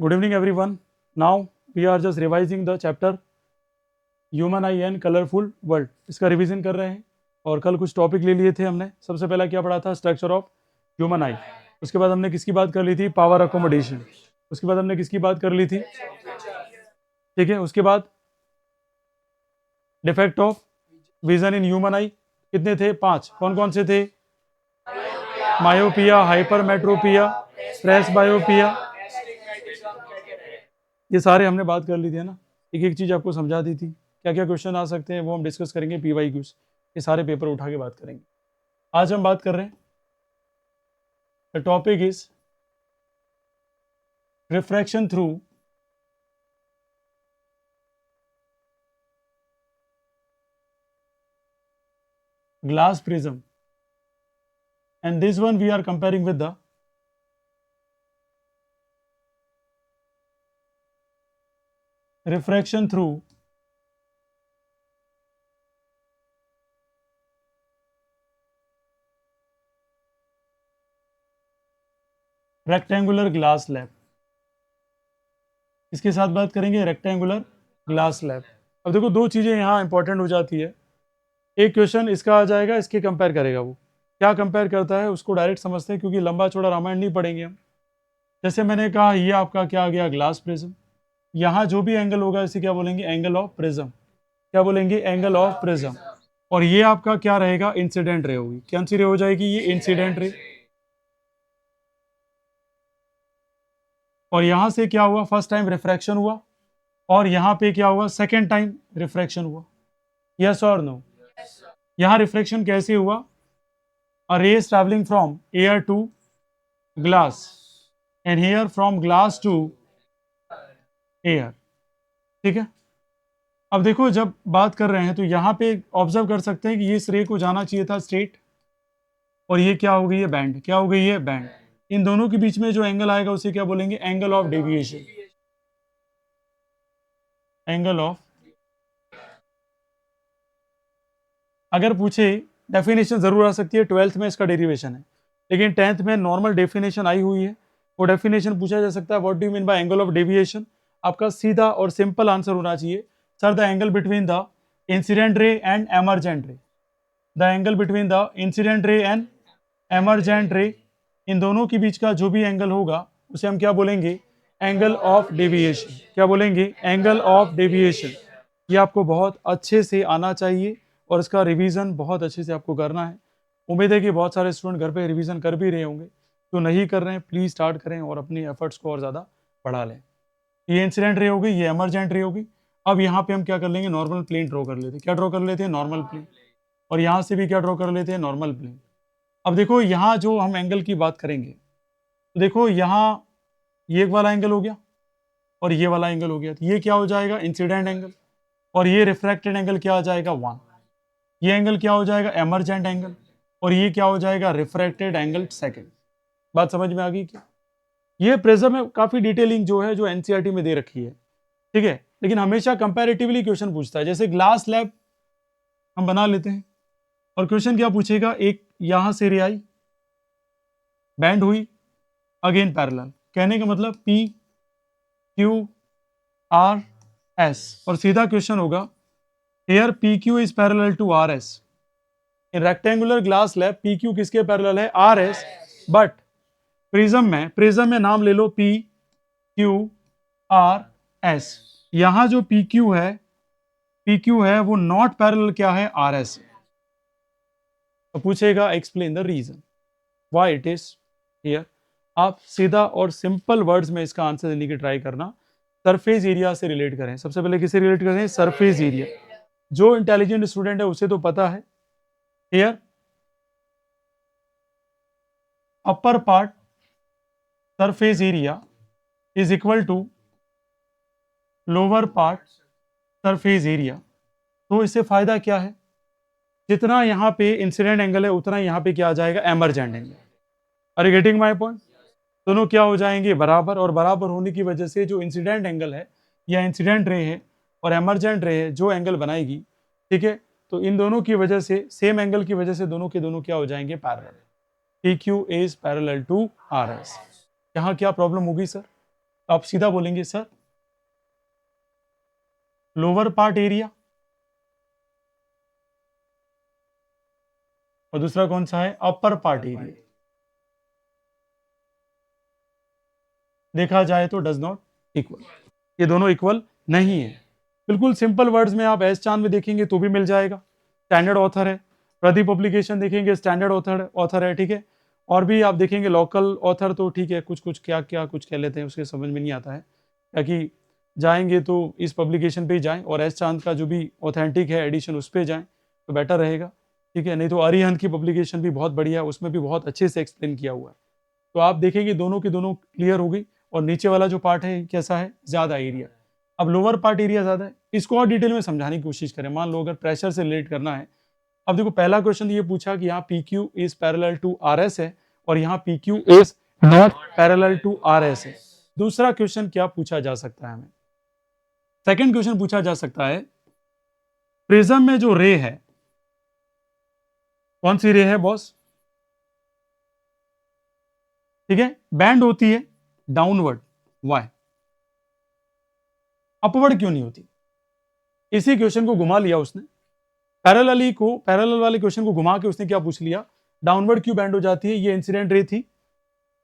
Good evening, everyone. Now we are just revising the chapter Human Eye and Colorful World. इसका revision कर रहे हैं और कल कुछ टॉपिक ले लिए थे हमने. सबसे पहला क्या पढ़ा था? स्ट्रक्चर ऑफ ह्यूमन आई. उसके बाद हमने किसकी बात कर ली थी? Power accommodation. उसके बाद हमने किसकी बात कर ली थी? ठीक है. उसके बाद defect of vision in human आई कितने थे? 5. कौन कौन से थे? मायोपिया, हाइपरमेट्रोपिया, स्ट्रेस बायोपिया, ये सारे हमने बात कर ली थी, है ना. एक एक चीज आपको समझा दी थी. क्या क्या क्वेश्चन आ सकते हैं वो हम डिस्कस करेंगे. PYQs ये सारे पेपर उठा के बात करेंगे. आज हम बात कर रहे हैं, the topic is refraction through glass prism, and this one we are comparing with the refraction through rectangular glass slab. इसके साथ बात करेंगे रेक्टेंगुलर ग्लास स्लैब. अब देखो दो चीजें यहाँ इंपॉर्टेंट हो जाती है. एक क्वेश्चन इसका आ जाएगा, इसके कंपेयर करेगा. वो क्या कंपेयर करता है उसको डायरेक्ट समझते हैं, क्योंकि लंबा चौड़ा रामायण नहीं पढ़ेंगे हम. जैसे मैंने कहा ये आपका क्या आ गया? Glass prism. यहाँ जो भी एंगल होगा इसे क्या बोलेंगे? Angle of prism. क्या बोलेंगे? Angle of prism. और ये आपका क्या रहेगा? इंसिडेंट रे होगी. कौन सी रे हो जाएगी? ये इंसिडेंट रे. और यहां से क्या हुआ? फर्स्ट टाइम रिफ्रैक्शन हुआ, और यहां पे क्या हुआ? सेकेंड टाइम रिफ्रैक्शन हुआ. यस और नो? यहां रिफ्रैक्शन कैसे हुआ? A rays travelling from air to glass, and here from glass to air. ठीक है. अब देखो जब बात कर रहे हैं तो यहाँ पे ऑब्जर्व कर सकते हैं कि ये इस रे को जाना चाहिए था स्ट्रेट, और ये क्या हो गई है? बैंड. क्या हो गई है? बैंड. इन दोनों के बीच में जो एंगल आएगा उसे क्या बोलेंगे? Angle of deviation. Angle of. अगर पूछे डेफिनेशन जरूर आ सकती है, 12th में इसका डेरिवेशन है, लेकिन 10th में नॉर्मल डेफिनेशन आई हुई है. वो डेफिनेशन पूछा जा सकता है, what do you mean by angle of deviation. आपका सीधा और सिंपल आंसर होना चाहिए, sir the angle between the incident ray and emergent ray. The angle between the incident ray and emergent ray, इन दोनों के बीच का जो भी एंगल होगा उसे हम क्या बोलेंगे? Angle of deviation. क्या बोलेंगे? Angle of deviation. ये आपको बहुत अच्छे से आना चाहिए और इसका रिवीजन बहुत अच्छे से आपको करना है. उम्मीद है कि बहुत सारे स्टूडेंट घर पे रिवीजन कर भी रहे होंगे. जो नहीं कर रहे हैं प्लीज स्टार्ट करें और अपनी एफर्ट्स को और ज़्यादा बढ़ा लें. ये इंसिडेंट रे होगी, ये एमरजेंट रे होगी. अब यहाँ पे हम क्या कर लेंगे? नॉर्मल प्लेन ड्रॉ कर लेते हैं. क्या ड्रॉ कर लेते हैं? Normal plane. और यहाँ से भी क्या ड्रॉ कर लेते हैं? Normal plane. अब देखो यहाँ जो हम एंगल की बात करेंगे, तो देखो यहाँ ये एक वाला एंगल हो गया और ये वाला एंगल हो गया, तो ये क्या हो जाएगा? Incident angle. और ये रिफ्रैक्टेड एंगल क्या आ जाएगा? 1. ये एंगल क्या हो जाएगा? Emergent angle. और ये क्या हो जाएगा? Refracted angle 2. बात समझ में आ गई क्या? ये प्रिज्म में काफी डिटेलिंग जो है, जो एनसीईआरटी में दे रखी है. ठीक है. लेकिन हमेशा कंपैरेटिवली क्वेश्चन पूछता है. जैसे ग्लास स्लैब हम बना लेते हैं, और क्वेश्चन क्या पूछेगा? एक यहां से रे आई, बैंड हुई, अगेन पैरेलल. कहने का मतलब PQRS, और सीधा क्वेश्चन होगा here PQ is parallel to RS. in rectangular glass slab PQ किसके पैरेलल है? RS. बट प्रिज्म में नाम ले लो PQRS. यहां जो PQ है वो नॉट पैरेलल क्या है? RS. तो पूछेगा explain the reason why it is here. आप सीधा और सिंपल वर्ड्स में इसका आंसर देने की ट्राई करना. सरफेस एरिया से रिलेट करें. सबसे पहले किससे रिलेट करें? Surface area. जो इंटेलिजेंट स्टूडेंट है उसे तो पता है. Here upper part surface area is equal to lower part surface area. तो इससे फायदा क्या है? जितना यहाँ पे इंसिडेंट एंगल है उतना यहाँ पे क्या आ जाएगा? Emergent angle. Are you getting my point? दोनों क्या हो जाएंगे? बराबर. और बराबर होने की वजह से जो इंसिडेंट एंगल है या इंसिडेंट रे है और एमरजेंट रे है जो एंगल बनाएगी, ठीक है, तो इन दोनों की वजह से, सेम एंगल की वजह से दोनों के दोनों क्या हो जाएंगे? Parallel. PQ is parallel to RS. यहाँ क्या प्रॉब्लम होगी सर? आप सीधा बोलेंगे सर लोअर पार्ट एरिया, और दूसरा कौन सा है, अपर पार्ट एरिया। देखा जाए तो डज नॉट इक्वल, ये दोनों इक्वल नहीं है। बिल्कुल सिंपल वर्ड्स में आप एस चांद में देखेंगे तो भी मिल जाएगा, स्टैंडर्ड ऑथर है। प्रदीप पब्लिकेशन देखेंगे स्टैंडर्ड ऑथर है, ठीक है। और भी आप देखेंगे लोकल ऑथर तो ठीक है, कुछ कुछ क्या क्या कुछ कह लेते हैं, उसके समझ में नहीं आता है, ताकि जाएंगे तो इस पब्लिकेशन पे ही जाएं और एस चांद का जो भी ऑथेंटिक है एडिशन उस पर जाएं तो बेटर रहेगा, ठीक है। नहीं तो अरिहंत की पब्लिकेशन भी बहुत बढ़िया है, उसमें भी बहुत अच्छे से एक्सप्लेन किया हुआ है। तो आप देखेंगे दोनों की दोनों क्लियर हो गई। और नीचे वाला जो पार्ट है कैसा है, ज्यादा एरिया। अब लोअर पार्ट एरिया ज्यादा है, इसको और डिटेल में समझाने की कोशिश करें। मान लो अगर प्रेशर से रिलेट करना है, अब देखो पहला क्वेश्चन ये पूछा कि यहाँ P Q is parallel to R S है और यहाँ P Q is not parallel to R S है। दूसरा क्वेश्चन क्या पूछा जा सकता है हमें, सेकेंड क्वेश्चन पूछा जा सकता है प्रिज्म में जो रे है, कौन सी रे है बॉस, ठीक है, बैंड होती है डाउनवर्ड, वाई, अपवर्ड क्यों नहीं होती। इसी क्वेश्चन को घुमा लिया उसने, पैरेलल वाले क्वेश्चन को घुमा के उसने क्या पूछ लिया, डाउनवर्ड क्यों बैंड हो जाती है, ये इंसिडेंट रे थी,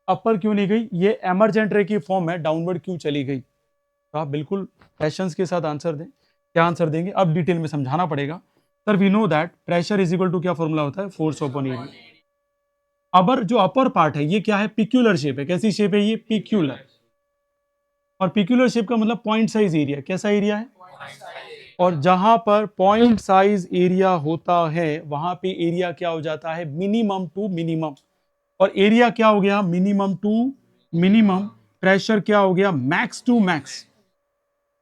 अपर क्यों नहीं गई, ये एमरजेंट रे की फॉर्म है, डाउनवर्ड क्यों चली गई। तो आप बिल्कुल पैशंस के साथ आंसर दें। क्या आंसर देंगे, अब डिटेल में समझाना पड़ेगा। Sir we know that pressure is equal to क्या फॉर्मूला होता है, फोर्स अपॉन एरिया। अबर जो अपर पार्ट है ये क्या है, पिक्यूलर शेप है, कैसी शेप है ये, पिक्यूलर। और पिक्यूलर शेप का मतलब पॉइंट साइज एरिया, कैसा एरिया है, और जहां पर पॉइंट साइज एरिया होता है वहां पे एरिया क्या हो जाता है, मिनिमम टू मिनिमम। और एरिया क्या हो गया, मिनिमम टू मिनिमम। प्रेशर क्या हो गया, मैक्स टू मैक्स।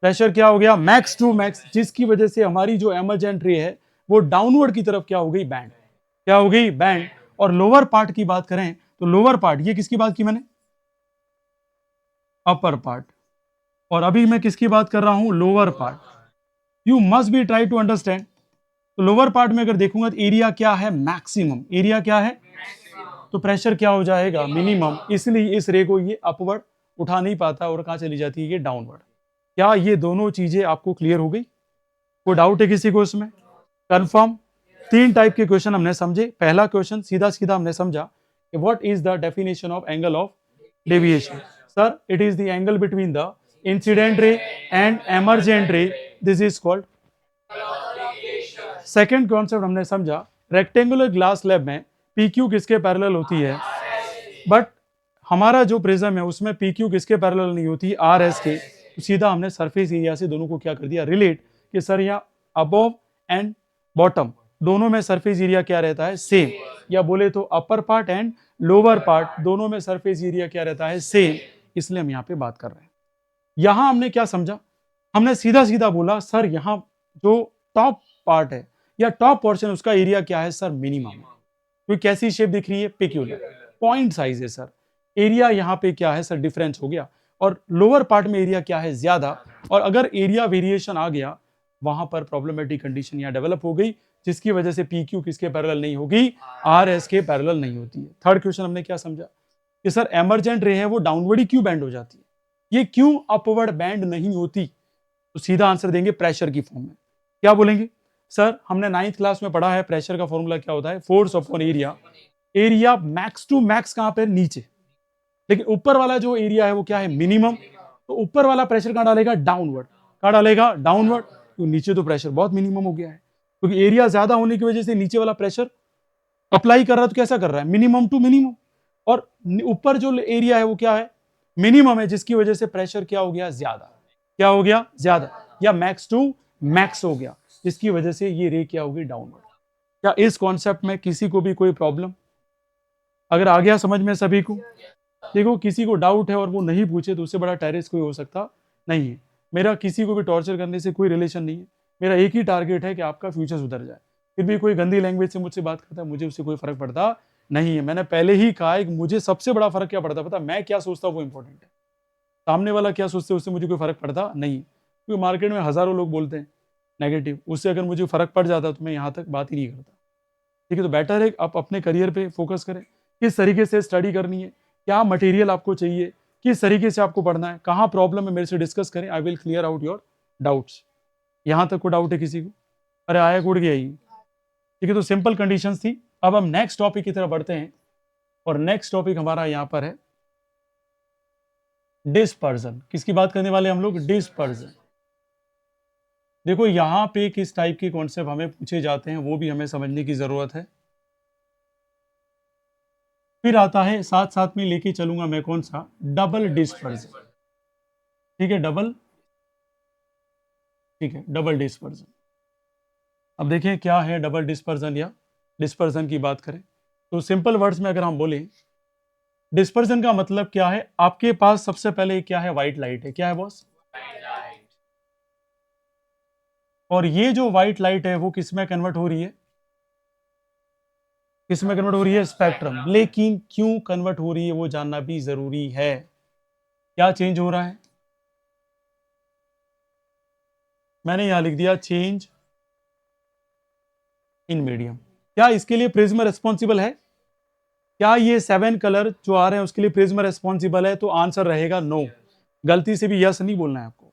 प्रेशर क्या हो गया, मैक्स टू मैक्स, जिसकी वजह से हमारी जो एमरजेंट रे है वो डाउनवर्ड की तरफ क्या हो गई, बैंड, क्या हो गई, बैंड। और लोअर पार्ट की बात करें तो लोअर पार्ट, ये किसकी बात की मैंने, अपर पार्ट। और अभी मैं किसकी बात कर रहा हूं, lower part. You must be try to understand. तो लोअर पार्ट में अगर देखूंगा तो एरिया क्या है, मैक्सिमम, एरिया क्या है, तो प्रेशर क्या हो जाएगा, मिनिमम। इसलिए इस रे को ये अपवर्ड उठा नहीं पाता और कहां चली जाती है, ये डाउनवर्ड। क्या ये दोनों चीजें आपको क्लियर हो गई, कोई डाउट है किसी को इसमें, कंफर्म। तीन टाइप के क्वेश्चन हमने समझे। पहला क्वेश्चन सीधा सीधा हमने समझा कि what is the definition of angle of deviation. Sir it is the angle between the incident ray and emergent ray, this is called. Second concept हमने समझा, रेक्टेंगुलर ग्लास स्लैब में पी क्यू किसके parallel होती है, but हमारा जो prism है उसमें पी क्यू किसके पैरेलल नहीं होती, आर एस के। तो सीधा हमने सरफेस एरिया से दोनों को क्या कर दिया, रिलेट, कि सर यहाँ अबव एंड बॉटम दोनों में सरफेस एरिया क्या रहता है, सेम। या बोले तो upper part and lower part दोनों में सरफेस एरिया क्या रहता है, सेम। इसलिए हम यहाँ पे बात कर रहे हैं। यहां हमने क्या समझा, हमने सीधा सीधा बोला सर यहाँ जो टॉप पार्ट है या टॉप पोर्शन उसका एरिया क्या है, सर मिनिमम है। तो कैसी शेप दिख रही है, पिक्यूलर, पॉइंट साइज है सर। एरिया यहाँ पे क्या है सर, डिफरेंस हो गया। और लोअर पार्ट में एरिया क्या है, ज्यादा। और अगर एरिया वेरिएशन आ गया वहां पर प्रॉब्लमेटिक कंडीशन यहाँ डेवलप हो गई, जिसकी वजह से पी क्यू किसके पैरेलल नहीं होगी, आर एस के पैरेलल नहीं होती है। थर्ड क्वेश्चन हमने क्या समझा कि सर एमरजेंट रे है वो डाउनवर्ड ही क्यों बैंड हो जाती है, ये क्यों अपवर्ड बैंड नहीं होती। तो सीधा आंसर देंगे प्रेशर की फॉर्म में। क्या बोलेंगे, सर हमने 9th क्लास में पढ़ा है प्रेशर का फॉर्मूला क्या होता है, force upon area. Area max to max कहां पे, नीचे, लेकिन ऊपर वाला जो एरिया है वो क्या है, मिनिमम। तो ऊपर वाला प्रेशर कहां डालेगा, डाउनवर्ड, कहां डालेगा, डाउनवर्ड। तो नीचे तो प्रेशर बहुत मिनिमम हो गया है, क्योंकि एरिया ज्यादा होने की वजह से नीचे वाला प्रेशर अप्लाई कर रहा है, तो कैसा कर रहा है, मिनिमम टू मिनिमम। और ऊपर जो एरिया है वो क्या है, मिनिमम है, जिसकी वजह से प्रेशर क्या हो गया, ज्यादा, क्या हो गया, ज्यादा, या मैक्स टू मैक्स हो गया, जिसकी वजह से ये रे क्या होगी, डाउनवर्ड। क्या इस कॉन्सेप्ट में किसी को भी कोई प्रॉब्लम, अगर आ गया समझ में सभी को। देखो किसी को डाउट है और वो नहीं पूछे तो उससे बड़ा टेररिस्ट कोई हो सकता नहीं है। मेरा किसी को भी टॉर्चर करने से कोई रिलेशन नहीं है, मेरा एक ही टारगेट है कि आपका फ्यूचर सुधर जाए। फिर भी कोई गंदी लैंग्वेज से मुझसे बात करता है, मुझे उससे कोई फर्क पड़ता नहीं है। मैंने पहले ही कहा है कि मुझे सबसे बड़ा फर्क क्या पड़ता है, पता, मैं क्या सोचता हूँ वो इंपॉर्टेंट है, सामने वाला क्या सोचते हैं उससे मुझे कोई फर्क पड़ता नहीं। क्योंकि मार्केट में हजारों लोग बोलते हैं नेगेटिव, उससे अगर मुझे फर्क पड़ जाता तो मैं यहाँ तक बात ही नहीं करता। ठीक है, तो बेटर है आप अपने करियर पे फोकस करें, किस तरीके से स्टडी करनी है, क्या मटेरियल आपको चाहिए, किस तरीके से आपको पढ़ना है, कहाँ प्रॉब्लम है, मेरे से डिस्कस करें, I will clear out your doubts. यहाँ तक को डाउट है किसी को? अरे आया उड़ गया ही। ठीक है, तो सिंपल कंडीशंस थी। अब हम नेक्स्ट टॉपिक की तरफ बढ़ते हैं, और नेक्स्ट टॉपिक हमारा यहाँ पर है डिस्पर्जन। किसकी बात करने वाले हम लोग? डिस्पर्जन। देखो यहाँ पे किस टाइप के कॉन्सेप्ट हमें पूछे जाते हैं वो भी हमें समझने की जरूरत है। फिर आता है साथ साथ में लेके चलूंगा मैं कौन सा? Double dispersion. ठीक है, डबल, ठीक है, डबल डिस्पर्जन। अब देखें क्या है डबल डिस्पर्जन, या डिस्पर्जन की बात करें तो सिंपल वर्ड्स में अगर हम बोलें, डिस्पर्जन का मतलब क्या है? आपके पास सबसे पहले क्या है? व्हाइट लाइट है। क्या है बॉस? और ये जो व्हाइट लाइट है वो किस में कन्वर्ट हो रही है? किस में कन्वर्ट हो रही है? स्पेक्ट्रम। लेकिन क्यों कन्वर्ट हो रही है वो जानना भी जरूरी है। क्या चेंज हो रहा है? मैंने यहां लिख दिया चेंज इन मीडियम। क्या इसके लिए प्रिज्म रिस्पॉन्सिबल है? क्या ये 7 कलर जो आ रहे हैं उसके लिए प्रिज्म रिस्पॉन्सिबल है? तो आंसर रहेगा नो। गलती से भी यस नहीं बोलना है आपको।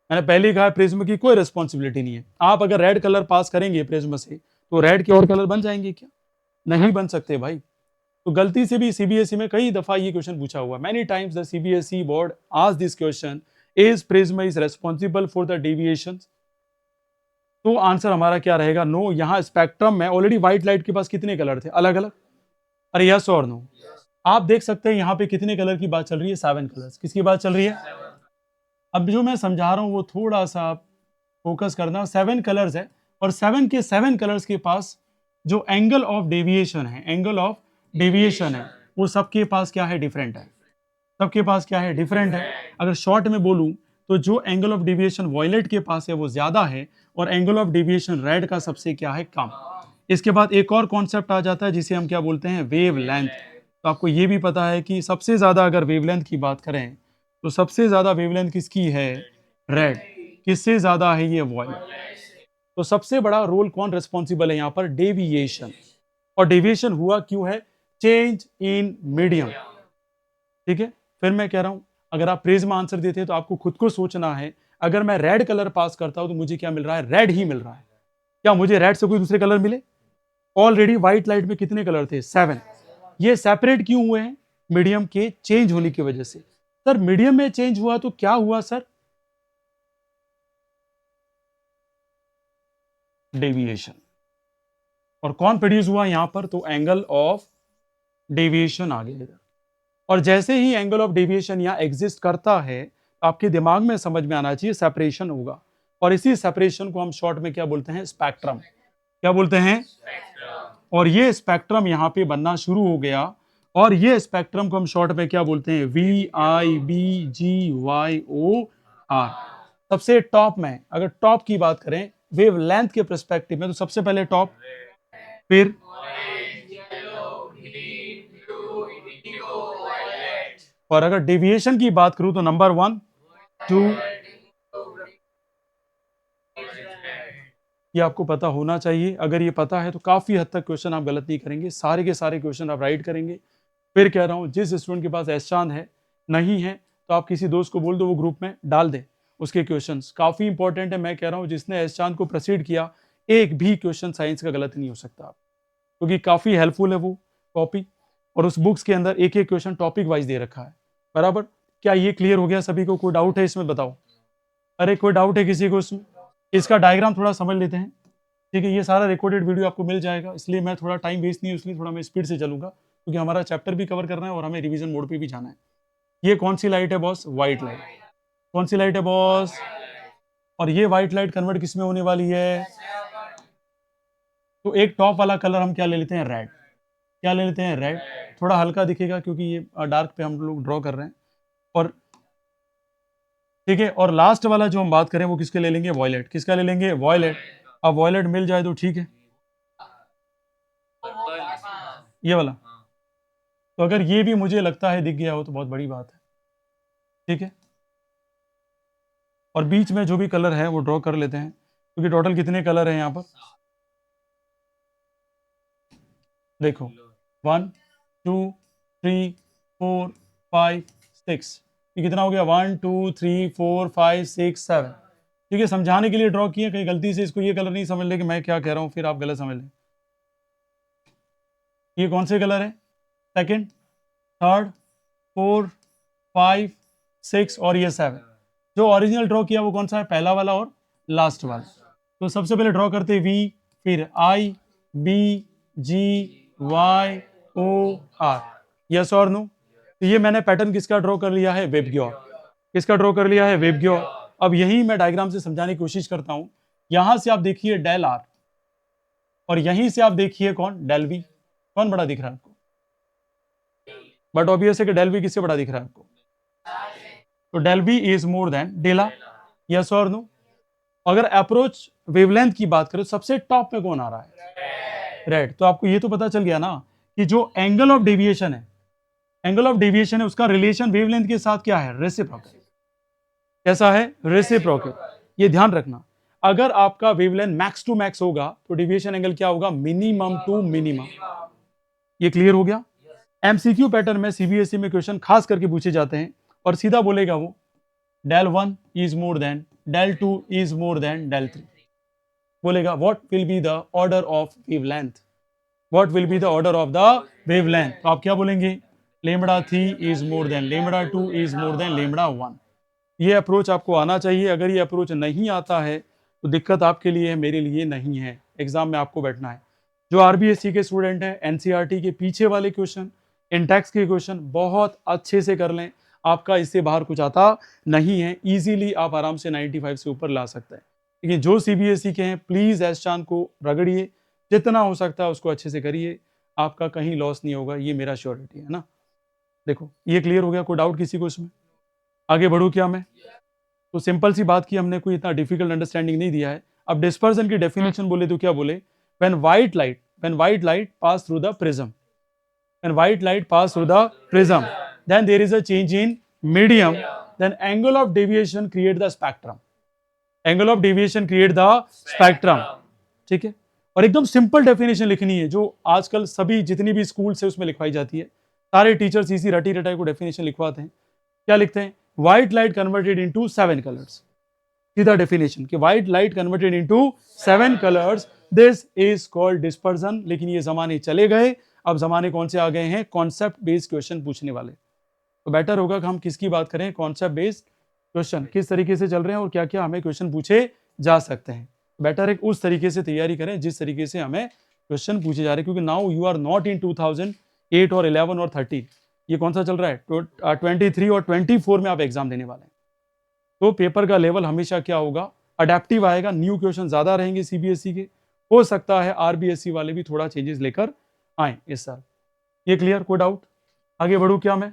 मैंने पहले ही कहा प्रिज्म की कोई रिस्पॉन्सिबिलिटी नहीं है। आप अगर रेड कलर पास करेंगे प्रिज्म से तो रेड के और कलर बन जाएंगे क्या? नहीं बन सकते भाई। तो गलती से भी सीबीएसई में कई दफा ये क्वेश्चन पूछा हुआ, many times the CBSE board asked this question, is prism is responsible for the deviations? तो आंसर हमारा क्या रहेगा? नो। यहाँ स्पेक्ट्रम में ऑलरेडी व्हाइट लाइट के पास कितने कलर थे अलग अलग? अरे यस और नो? आप देख सकते हैं यहाँ पे कितने कलर की बात चल रही है? 7 कलर्स। किसकी बात चल रही है? अब जो मैं समझा रहा हूँ वो थोड़ा सा आप फोकस करना। 7 कलर्स है, और 7 के 7 कलर्स के पास जो एंगल ऑफ डेविएशन है, एंगल ऑफ डेविएशन है, वो सबके पास क्या है? डिफरेंट है। सबके पास क्या है? डिफरेंट है। अगर शॉर्ट में बोलूं तो जो एंगल ऑफ डेविएशन वॉयलेट के पास है वो ज्यादा है, और एंगल ऑफ डेविएशन रेड का सबसे क्या है? कम। इसके बाद एक और कॉन्सेप्ट आ जाता है जिसे हम क्या बोलते हैं? Wave length. तो आपको ये भी पता है कि सबसे ज्यादा अगर वेवलेंथ की बात करें तो सबसे ज्यादा वेवलेंथ किसकी है? रेड। किससे ज्यादा है? ये वॉयलेट। तो सबसे बड़ा रोल कौन रिस्पॉन्सिबल है यहाँ पर? डेविएशन। और डेविएशन हुआ क्यों है? Change in medium. ठीक है, फिर मैं कह रहा हूं अगर आप प्रिज्म आंसर देते हैं तो आपको खुद को सोचना है, अगर मैं रेड कलर पास करता हूं तो मुझे क्या मिल रहा है? रेड ही मिल रहा है। क्या मुझे रेड से कोई दूसरे कलर मिले? ऑलरेडी व्हाइट लाइट में कितने कलर थे? 7। ये सेपरेट क्यों हुए हैं? मीडियम के चेंज होने की वजह से। सर मीडियम में चेंज हुआ तो क्या हुआ सर? डेविएशन। और कौन प्रोड्यूस हुआ यहां पर? तो एंगल ऑफ डेविएशन आ गया इधर। और जैसे ही एंगल ऑफ डेविएशन यहाँ एग्जिस्ट करता है, आपके दिमाग में समझ में आना चाहिए सेपरेशन होगा। और इसी सेपरेशन को हम शॉर्ट में क्या बोलते हैं? स्पेक्ट्रम। क्या बोलते हैं? और ये स्पेक्ट्रम यहाँ पे बनना शुरू हो गया, और ये स्पेक्ट्रम को हम शॉर्ट में क्या बोलते हैं? VIBGYOR। सबसे टॉप में अगर टॉप की बात करें वेव लेंथ के परस्पेक्टिव में तो सबसे पहले टॉप, फिर और अगर डेविएशन की बात करूं तो नंबर 1 2। ये आपको पता होना चाहिए। अगर ये पता है तो काफी हद तक क्वेश्चन आप गलत नहीं करेंगे, सारे के सारे क्वेश्चन आप राइट करेंगे। फिर कह रहा हूं जिस स्टूडेंट के पास एस चांद है नहीं है तो आप किसी दोस्त को बोल दो वो ग्रुप में डाल दे उसके क्वेश्चंस। काफी इंपॉर्टेंट है। मैं कह रहा हूं जिसने एस चांद को प्रोसीड किया एक भी क्वेश्चन साइंस का गलत नहीं हो सकता, क्योंकि काफी हेल्पफुल है वो कॉपी, और उस बुक्स के अंदर एक एक क्वेश्चन टॉपिक वाइज दे रखा है। बराबर। क्या ये क्लियर हो गया सभी को? कोई डाउट है इसमें? बताओ। अरे कोई डाउट है किसी को इसमें? इसका डायग्राम थोड़ा समझ लेते हैं। ठीक है, ये सारा रिकॉर्डेड वीडियो आपको मिल जाएगा, इसलिए मैं थोड़ा टाइम वेस्ट नहीं, इसलिए थोड़ा मैं स्पीड से चलूंगा, क्योंकि हमारा चैप्टर भी कवर करना है और हमें रिवीजन मोड पे भी जाना है। ये कौन सी लाइट है बॉस? White light. कौन सी लाइट है बॉस? और ये व्हाइट लाइट कन्वर्ट किस में होने वाली है? तो एक टॉप वाला कलर हम क्या ले लेते हैं? रेड। क्या ले लेते हैं? रेड। थोड़ा हल्का दिखेगा क्योंकि ये डार्क पे हम लोग ड्रॉ कर रहे हैं। और ठीक है, और लास्ट वाला जो हम बात करें वो किसके ले लेंगे? वॉयलेट। किसका ले लेंगे? वॉयलेट। अब वॉयलेट मिल जाए तो ठीक है, ये वाला। तो अगर ये भी मुझे लगता है दिख गया हो तो बहुत बड़ी बात है। ठीक है, और बीच में जो भी कलर है वो ड्रॉ कर लेते हैं, क्योंकि टोटल कितने कलर हैं यहाँ पर? देखो 1 2 3 4 5 6, ये कितना हो गया 1 2 3 4 5 6 7। ठीक है, समझाने के लिए ड्रॉ किए, कहीं गलती से इसको ये कलर नहीं समझ ले कि मैं क्या कह रहा हूँ, फिर आप गलत समझ लें। ये कौन से कलर है, सेकंड, थर्ड, 4, 5, 6 और ये 7। जो ओरिजिनल ड्रॉ किया वो कौन सा है, पहला वाला और लास्ट वाला। तो सबसे पहले ड्रॉ करते वी, फिर I, B, G, Y, O, R. Yes और नो। तो ये मैंने पैटर्न किसका ड्रॉ कर लिया है, वेबग्योर। किसका ड्रॉ कर लिया है, वेबग्योर। अब यही मैं डायग्राम से समझाने की कोशिश करता हूं। यहां से आप देखिए डेल आर, और यहीं से आप देखिए कौन, डेल वी। कौन बड़ा दिख रहा है आपको, बट ऑब्वियस है कि डेल वी किससे बड़ा दिख रहा है आपको, तो del V is more than delta. Yes और नो। अगर अप्रोच वेवलेंथ की बात करें, सबसे टॉप में कौन आ रहा है, रेड। तो आपको ये तो पता चल गया ना कि जो एंगल ऑफ डेविएशन है, एंगल ऑफ डेविएशन है उसका रिलेशन वेवलेंथ के साथ क्या है, रेसिप्रोकल। कैसा है, रेसिप्रोकल। ये ध्यान रखना, अगर आपका वेवलेंथ मैक्स टू मैक्स होगा तो डेविएशन एंगल क्या होगा, मिनिमम टू मिनिमम। ये क्लियर हो गया। एमसीक्यू पैटर्न में सीबीएसई में क्वेश्चन खास करके पूछे जाते हैं, और सीधा बोलेगा वो del 1 is more than del 2 is more than del 3। बोलेगा what will be the order of wavelength, what will be the order of the wavelength। तो आप क्या बोलेंगे, lambda 3 is more than lambda 2 is more than lambda 1। ये approach आपको आना चाहिए। अगर ये अप्रोच नहीं आता है तो दिक्कत आपके लिए है, मेरे लिए नहीं है। एग्जाम में आपको बैठना है। जो आरबीएससी के स्टूडेंट हैं, एनसीईआरटी के पीछे वाले क्वेश्चन, इंटेक्स के क्वेश्चन बहुत अच्छे से कर लें। आपका इससे बाहर कुछ आता नहीं है, इजीली आप आराम से 95 से ऊपर ला सकते हैं। लेकिन जो सीबीएसई के हैं, प्लीज एहसान को रगड़िए, जितना हो सकता है उसको अच्छे से करिए, आपका कहीं लॉस नहीं होगा, ये मेरा श्योरिटी है ना। देखो ये क्लियर हो गया, कोई डाउट किसी को इसमें, आगे बढ़ू क्या मैं। तो सिंपल सी बात की हमने, कोई इतना डिफिकल्ट अंडरस्टैंडिंग नहीं दिया है। अब डिस्पर्जन की डेफिनेशन बोले तो क्या बोले, when white light pass through the prism, when white light pass through the prism, then there is a change in medium, then angle of deviation create the spectrum, angle of deviation create the spectrum। ठीक है, और एकदम simple definition लिखनी है, जो आजकल सभी जितनी भी स्कूल से उसमें लिखवाई जाती है। सारे टीचर्स इसी रटी रटाई को डेफिनेशन लिखवाते हैं। क्या लिखते हैं, white light converted into 7 colours. सीधा डेफिनेशन कि white light converted into 7 colours, this is called dispersion. लेकिन ये जमाने चले गए, अब जमाने कौन से आ गए हैं, कॉन्सेप्ट बेस्ड क्वेश्चन पूछने वाले। तो बेटर होगा कि हम किसकी बात करें, कॉन्सेप्ट बेस्ड क्वेश्चन किस तरीके से चल रहे हैं और क्या क्या हमें क्वेश्चन पूछे जा सकते हैं। बेटर है उस तरीके से तैयारी करें जिस तरीके से हमें क्वेश्चन पूछे जा रहे हैं, क्योंकि now you are not in 2008 और 11 और 13। ये कौन सा चल रहा है, 23 और 24 में आप एग्जाम देने वाले हैं। तो पेपर का लेवल हमेशा क्या होगा, अडेप्टिव आएगा, न्यू क्वेश्चन ज्यादा रहेंगे सीबीएसई के। हो सकता है आरबीएसई वाले भी थोड़ा चेंजेस लेकर आए इस साल। ये क्लियर, कोई डाउट, आगे बढ़ू क्या मैं।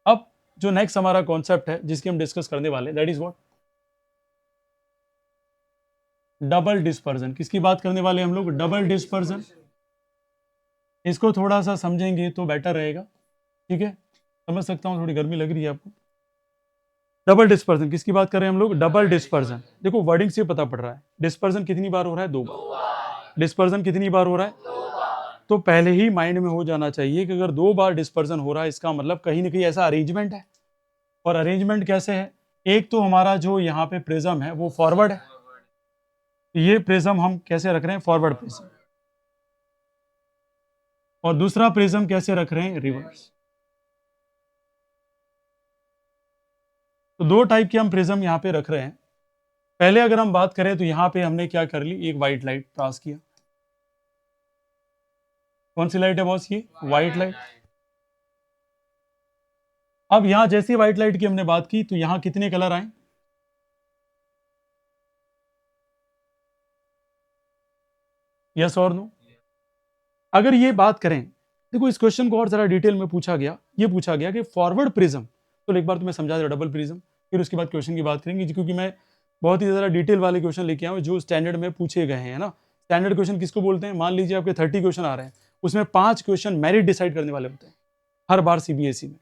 अब जो नेक्स्ट हमारा कॉन्सेप्ट है जिसकी हम डिस्कस करने वाले, that is what, double dispersion. किसकी बात करने वाले हम लोग, डबल डिस्पर्जन। इसको थोड़ा सा समझेंगे तो बेटर रहेगा। ठीक है, समझ सकता हूँ, थोड़ी गर्मी लग रही है आपको। डबल डिस्पर्जन किसकी बात कर रहे हैं हम लोग, डबल डिस्पर्जन। देखो वर्डिंग से पता पड़ रहा है डिस्पर्जन कितनी बार हो रहा है, 2 बार। डिस्पर्जन कितनी बार हो रहा है, तो पहले ही माइंड में हो जाना चाहिए कि अगर 2 बार डिस्पर्जन हो रहा है, इसका मतलब कहीं ना कहीं ऐसा अरेंजमेंट है। और अरेंजमेंट कैसे है, एक तो हमारा जो यहाँ पे प्रिज्म है वो फॉरवर्ड है, ये प्रिज्म हम कैसे रख रहे हैं, फॉरवर्ड प्रिज्म। और दूसरा प्रिज्म कैसे रख रहे हैं, रिवर्स। तो 2 टाइप के हम प्रिज्म यहाँ पे रख रहे हैं। पहले अगर हम बात करें तो यहाँ पे हमने क्या कर ली, एक व्हाइट लाइट पास किया। कौन सी लाइट है बॉस, ये व्हाइट लाइट। अब यहां जैसे व्हाइट लाइट की हमने बात की तो यहां कितने कलर आए, यस और नो। अगर ये बात करें, देखो इस क्वेश्चन को और जरा डिटेल में पूछा गया, ये पूछा गया कि फॉरवर्ड प्रिज्म, तो एक बार तुम्हें समझा दे डबल प्रिज्म, फिर उसके बाद क्वेश्चन की बात करेंगे, क्योंकि मैं बहुत ही ज़्यादा डिटेल वाले क्वेश्चन लेके आया हूँ जो स्टैंडर्ड में पूछे गए हैं ना। स्टैंडर्ड क्वेश्चन किसको बोलते हैं, मान लीजिए आपके 30 क्वेश्चन आ रहे हैं, उसमें 5 क्वेश्चन मेरिट डिसाइड करने वाले होते हैं हर बार सीबीएसई में,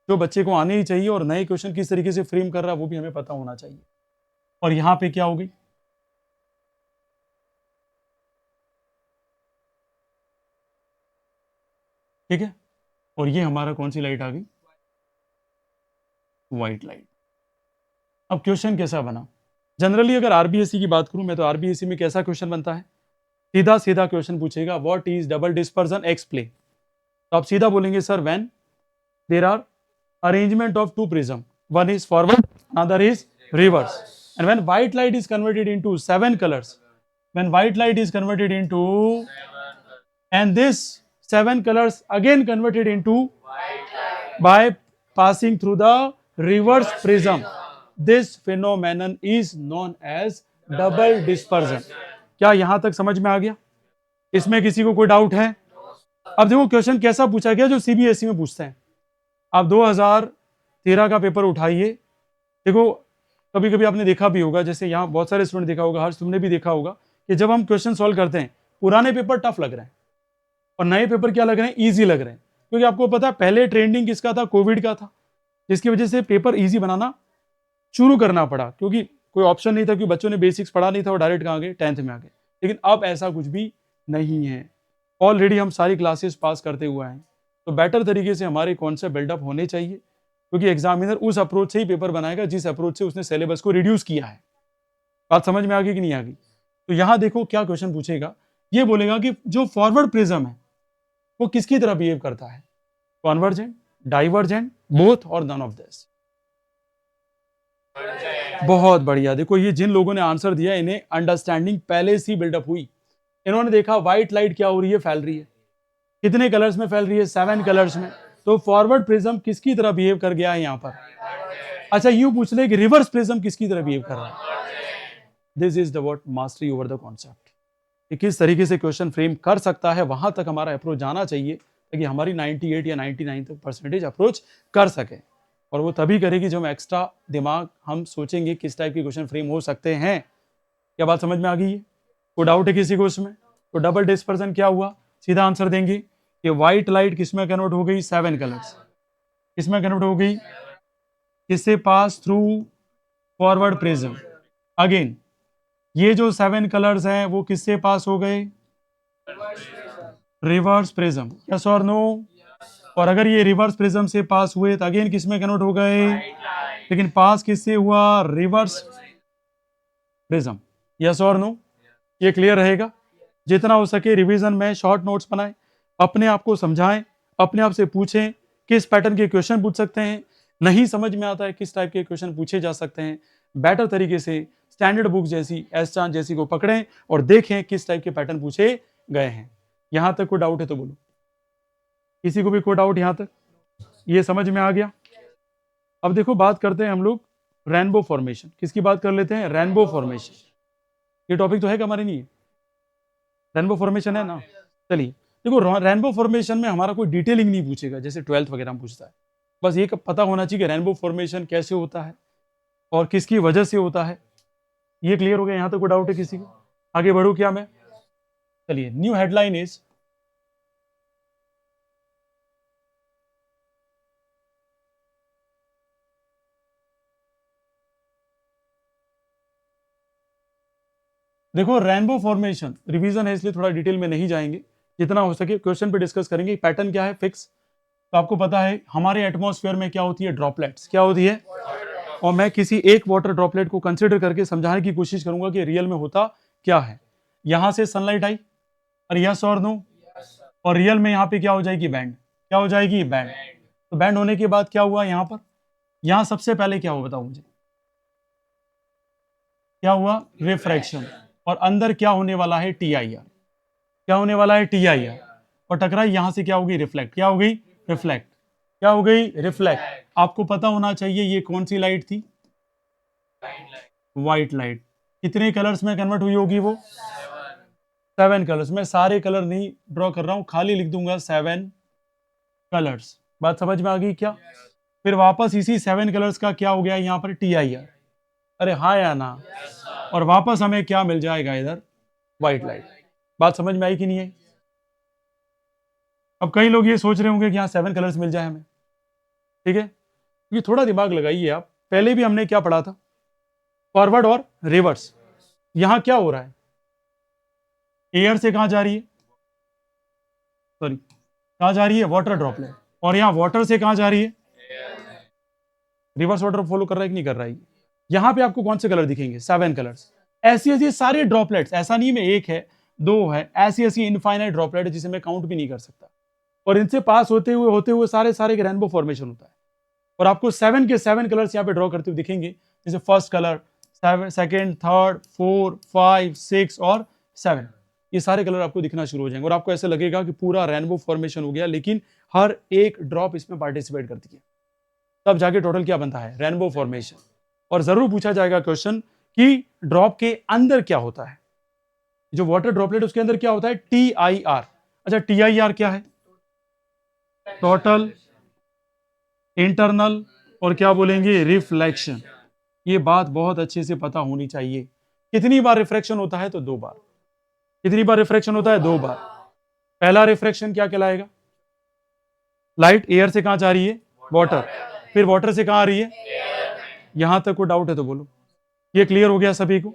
जो बच्चे को आने ही चाहिए, और नए क्वेश्चन किस तरीके से फ्रेम कर रहा है वो भी हमें पता होना चाहिए। और यहाँ पे क्या होगी, ठीक है, और ये हमारा कौन सी लाइट आ गई, व्हाइट लाइट। अब क्वेश्चन कैसा बना? जनरली अगर आरबीएससी की बात करूं मैं, तो आरबीएससी में कैसा क्वेश्चन बनता है? सीधा सीधा क्वेश्चन पूछेगा, what is double dispersion, explain. तो आप सीधा बोलेंगे sir, when there are arrangement of two prism, one is forward, another is reverse, and when white light is converted into 7 colors, when white light is converted into, and this 7 colors again converted into by passing through the reverse prism, this phenomenon is known as double dispersion। क्या यहां तक समझ में आ गया? इसमें किसी को कोई डाउट है? अब देखो क्वेश्चन कैसा पूछा गया, जो सीबीएसई में पूछते हैं। आप 2013 का पेपर उठाइए, देखो कभी कभी आपने देखा भी होगा, जैसे यहाँ बहुत सारे स्टूडेंट देखा होगा, हर्ष तुमने भी देखा होगा कि जब हम क्वेश्चन सॉल्व करते हैं, पुराने पेपर टफ लग रहे हैं और नए पेपर क्या लग रहे हैं, इजी लग रहे हैं। क्योंकि आपको पता है पहले ट्रेंडिंग किसका था, कोविड का था, जिसकी वजह से पेपर इजी बनाना शुरू करना पड़ा, क्योंकि कोई ऑप्शन नहीं था, क्योंकि बच्चों ने बेसिक्स पढ़ा नहीं था और डायरेक्ट कहाँ गए, 10th में आ गए। लेकिन अब ऐसा कुछ भी नहीं है, ऑलरेडी हम सारी क्लासेस पास करते हुए हैं। तो बेटर तरीके से हमारे कॉन्सेप्ट बिल्डअप होने चाहिए, क्योंकि एग्जामिनर उस अप्रोच से ही पेपर बनाएगा जिस अप्रोच से उसने सिलेबस को रिड्यूस किया है। बात समझ में आ गई कि नहीं आ गई? तो यहां देखो क्या क्वेश्चन पूछेगा, ये बोलेगा कि जो फॉरवर्ड प्रिज्म है वो किसकी तरह बिहेव करता है, कॉन्वर्जेंट, डाइवर्जेंट, बोथ और नन ऑफ दिस। बहुत बढ़िया। देखो ये जिन लोगों ने आंसर दिया, इन्हें अंडरस्टैंडिंग पहले से बिल्डअप हुई। इन्होंने देखा व्हाइट लाइट क्या हो रही है, फैल रही है। कितने कलर्स में फैल रही है, 7 कलर्स में। तो फॉरवर्ड प्रिज्म किसकी तरह बिहेव कर गया है यहाँ पर? अच्छा यूं पूछ ले कि रिवर्स प्रिज्म किसकी तरह बिहेव कर रहा है? This is the what mastery over the concept. कि किस तरीके से क्वेश्चन फ्रेम कर सकता है, वहां तक हमारा अप्रोच जाना चाहिए, ताकि हमारी 98 या 99 तक परसेंटेज अप्रोच कर सके। और वो तभी करेगी जब हम एक्स्ट्रा दिमाग हम सोचेंगे किस टाइप के क्वेश्चन फ्रेम हो सकते हैं। क्या बात समझ में आ गई है? कोई डाउट है किसी को उसमें? तो डबल डिस्पर्सन क्या हुआ, सीधा आंसर देंगे कि व्हाइट लाइट किसमें कन्वर्ट हो गई, 7 कलर्स। किसमें कन्वर्ट हो गई? किससे pass through? Forward prism. Again ये जो 7 कलर्स हैं वो किससे पास हो गए? Reverse prism. यस और नो? और अगर ये रिवर्स प्रिज्म से पास हुए तो अगेन किसमें कन्वर्ट हो गए? लेकिन पास किससे हुआ? Reverse prism. यस और नो? ये क्लियर रहेगा? जितना हो सके रिवीजन में शॉर्ट नोट्स बनाएं, अपने आप को समझाएं, अपने आप से पूछें किस पैटर्न के क्वेश्चन पूछ सकते हैं, नहीं समझ में आता है किस टाइप के क्वेश्चन पूछे जा सकते हैं। बेटर तरीके से स्टैंडर्ड बुक जैसी, एस चांद जैसी को पकड़ें और देखें किस टाइप के पैटर्न पूछे गए हैं। यहां तक कोई डाउट है तो बोलो। किसी को भी कोई डाउट यहां तक? ये समझ में आ गया? अब देखो बात करते हैं हम लोग रेनबो फॉर्मेशन। किसकी बात कर लेते हैं? Rainbow formation. ये टॉपिक तो है कि हमारे नहीं? रेनबो फॉर्मेशन है ना? चलिए देखो, रेनबो फॉर्मेशन में हमारा कोई डिटेलिंग नहीं पूछेगा जैसे 12th वगैरह में पूछता है। बस ये पता होना चाहिए कि रेनबो फॉर्मेशन कैसे होता है और किसकी वजह से होता है। ये क्लियर हो गया? यहां तक कोई डाउट है किसी को? आगे बढ़ू क्या मैं? चलिए, न्यू हेडलाइन इज देखो रेनबो फॉर्मेशन रिवीजन है, इसलिए थोड़ा डिटेल में नहीं जाएंगे, जितना हो सके क्वेश्चन पे डिस्कस करेंगे। पैटर्न क्या है फिक्स, तो आपको पता है हमारे एटमॉस्फेयर में क्या होती है, ड्रॉपलेट्स। क्या होती है? और मैं किसी एक वाटर ड्रॉपलेट को कंसिडर करके समझाने की कोशिश करूंगा कि रियल में होता क्या है। यहां से सनलाइट आई, और यस और नो? और रियल में यहाँ पे क्या हो जाएगी? बैंड। क्या हो जाएगी? बैंड। तो बैंड होने के बाद क्या हुआ यहाँ पर? यहाँ सबसे पहले क्या हुआ बताओ मुझे? क्या हुआ? रिफ्रैक्शन। और अंदर क्या होने वाला है? TIR। क्या होने वाला है? TIR। और टकराई यहां से क्या होगी? रिफ्लेक्ट। क्या हो गई? रिफ्लेक्ट। क्या हो गई? रिफ्लेक्ट। आपको पता होना चाहिए ये कौन सी लाइट थी? White light. कितने कलर्स में कन्वर्ट हुई होगी वो? 7 कलर्स में। सारे कलर नहीं ड्रॉ कर रहा हूं, खाली लिख दूंगा 7 कलर्स। बात समझ में आ गई क्या? फिर वापस इसी 7 कलर्स का क्या हो गया यहाँ पर? TIR। अरे हाँ या ना? और वापस हमें क्या मिल जाएगा इधर? White light. बात समझ में आई कि नहीं आई? अब कई लोग ये सोच रहे होंगे कि यहाँ 7 कलर्स मिल जाए हमें, ठीक है? ये थोड़ा दिमाग लगाइए आप। पहले भी हमने क्या पढ़ा था? फॉरवर्ड और रिवर्स। यहां क्या हो रहा है? एयर से कहां जा रही है? सॉरी, कहां जा रही है? Water droplet. और यहां वाटर से कहां जा रही है? रिवर्स ऑर्डर फॉलो कर रहा है कि नहीं कर रहा है? यहाँ पे आपको कौन से कलर दिखेंगे? 7 कलर्स। ऐसी ऐसी सारे ड्रॉपलेट्स, ऐसा नहीं में एक है, दो है, ऐसी ऐसी इनफाइनाइट ड्रॉपलेट जिसे मैं काउंट भी नहीं कर सकता, और इनसे पास होते हुए सारे सारे रेनबो फॉर्मेशन होता है। और आपको 7 के 7 कलर्स यहाँ पे ड्रॉ करते हुए दिखेंगे, जैसे फर्स्ट कलर, सेकेंड, थर्ड, 4, 5, 6 और 7, ये सारे कलर आपको दिखना शुरू हो जाएंगे और आपको ऐसे लगेगा कि पूरा रेनबो फॉर्मेशन हो गया, लेकिन हर एक ड्रॉप इसमें पार्टिसिपेट करती है, तब जाके टोटल क्या बनता है? Rainbow formation. और जरूर पूछा जाएगा क्वेश्चन कि ड्रॉप के अंदर क्या होता है, जो वाटर ड्रॉपलेट उसके अंदर क्या होता है? TIR। अच्छा, TIR क्या है? टोटल, इंटरनल और क्या बोलेंगे? रिफ्लेक्शन। ये बात बहुत अच्छे से पता होनी चाहिए। कितनी बार रिफ्रैक्शन होता है? तो 2 बार। कितनी बार रिफ्रैक्शन होता है? 2 बार। पहला रिफ्रैक्शन क्या कहलाएगा? लाइट एयर से कहां जा रही है? वाटर। फिर वाटर से कहां आ रही है? यहां तक कोई डाउट है तो बोलो। ये क्लियर हो गया सभी को?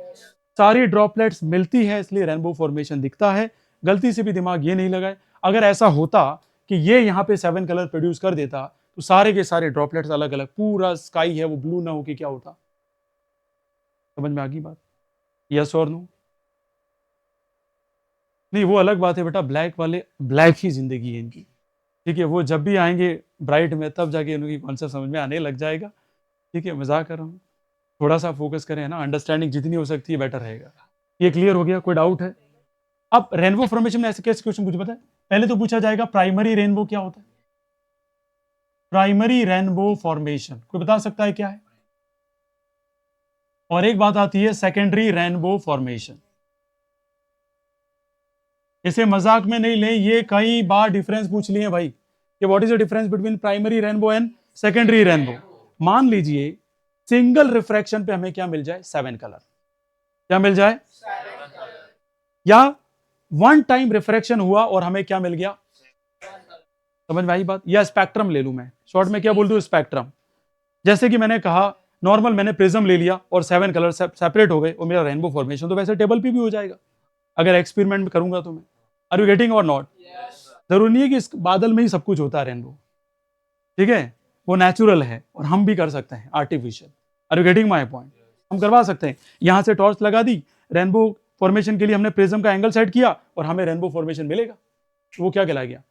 सारी ड्रॉपलेट्स मिलती है, इसलिए रेनबो फॉर्मेशन दिखता है। गलती से भी दिमाग ये नहीं लगाए, अगर ऐसा होता कि ये यहाँ पे 7 कलर प्रोड्यूस कर देता तो सारे के सारे ड्रॉपलेट्स अलग अलग, पूरा स्काई है वो ब्लू ना हो कि क्या होता? समझ में आ गई बात? यस और नो? नहीं, वो अलग बात है बेटा, ब्लैक वाले ब्लैक ही जिंदगी है इनकी, ठीक है? वो जब भी आएंगे ब्राइट में तब जाके उनकी कॉन्सेप्ट समझ में आने लग जाएगा, ठीक है? मजाक कर रहा हूँ, थोड़ा सा फोकस करें ना, अंडरस्टैंडिंग जितनी हो सकती है बेटर रहेगा। ये क्लियर हो गया? कोई डाउट है? अब रेनबो फॉर्मेशन में ऐसे कैसे क्वेश्चन पूछ पता है? पहले तो पूछा जाएगा प्राइमरी रेनबो क्या होता है? प्राइमरी रेनबो फॉर्मेशन कोई बता सकता है क्या है? और एक बात आती है सेकेंडरी रेनबो फॉर्मेशन। इसे मजाक में नहीं लें, ये कई बार डिफरेंस पूछ लिए भाई कि what is the difference between primary rainbow and secondary rainbow. मान लीजिए सिंगल रिफ्रैक्शन पे हमें क्या मिल जाए? 7 कलर। क्या मिल जाए? या वन टाइम रिफ्रैक्शन हुआ और हमें क्या मिल गया? समझ में आई बात? या स्पेक्ट्रम ले लूं मैं, शॉर्ट में क्या बोल दूं? स्पेक्ट्रम। जैसे कि मैंने कहा नॉर्मल मैंने प्रिज्म ले लिया और 7 कलर सेपरेट हो गए और मेरा रेनबो फॉर्मेशन तो वैसे टेबल पे भी हो जाएगा अगर एक्सपेरिमेंट में करूंगा तो मैं। आर यू गेटिंग और नॉट? जरूरी नहीं है कि इस बादल में ही सब कुछ होता है रेनबो, ठीक है? वो नेचुरल है और हम भी कर सकते हैं artificial. Are you getting my point? हम करवा सकते हैं, यहां से टॉर्च लगा दी, रेनबो फॉर्मेशन के लिए हमने प्रिज्म का एंगल सेट किया और हमें रेनबो फॉर्मेशन मिलेगा। वो क्या कहला गया?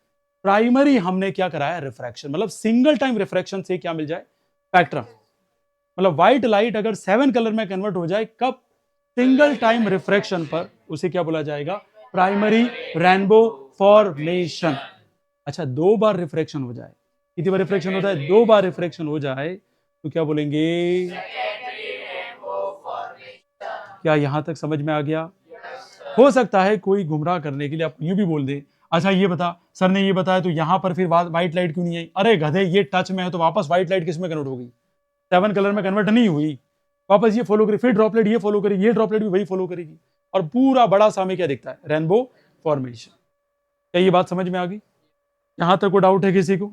प्राइमरी हमने क्या कराया? रिफ्रैक्शन। मतलब सिंगल टाइम रिफ्रैक्शन से क्या मिल जाए? स्पेक्ट्रम। मतलब व्हाइट लाइट अगर 7 कलर में कन्वर्ट हो जाए, कब? सिंगल टाइम रिफ्रैक्शन पर, उसे क्या बोला जाएगा? Primary rainbow formation. अच्छा, 2 बार रिफ्रैक्शन हो जाए, कितनी बार रिफ्रैक्शन होता है? 2 बार रिफ्रैक्शन हो जाए तो क्या बोलेंगे? क्या यहां तक समझ में आ गया? हो सकता है कोई गुमराह करने के लिए आप यूं भी बोल दे, अच्छा ये बता, सर ने ये बताया तो यहां पर फिर व्हाइट लाइट क्यों नहीं आई? अरे गधे, ये टच में है तो वापस व्हाइट लाइट किस में कन्वर्ट हो गई? 7 कलर में कन्वर्ट नहीं हुई, वापस ये फॉलो करी, फिर ड्रॉपलेट ये फॉलो करेगी, ये ड्रॉपलेट भी वही फॉलो करेगी, और पूरा बड़ा सा हमें क्या दिखता है? Rainbow formation. क्या ये बात समझ में आ गई? यहां तक कोई डाउट है किसी को?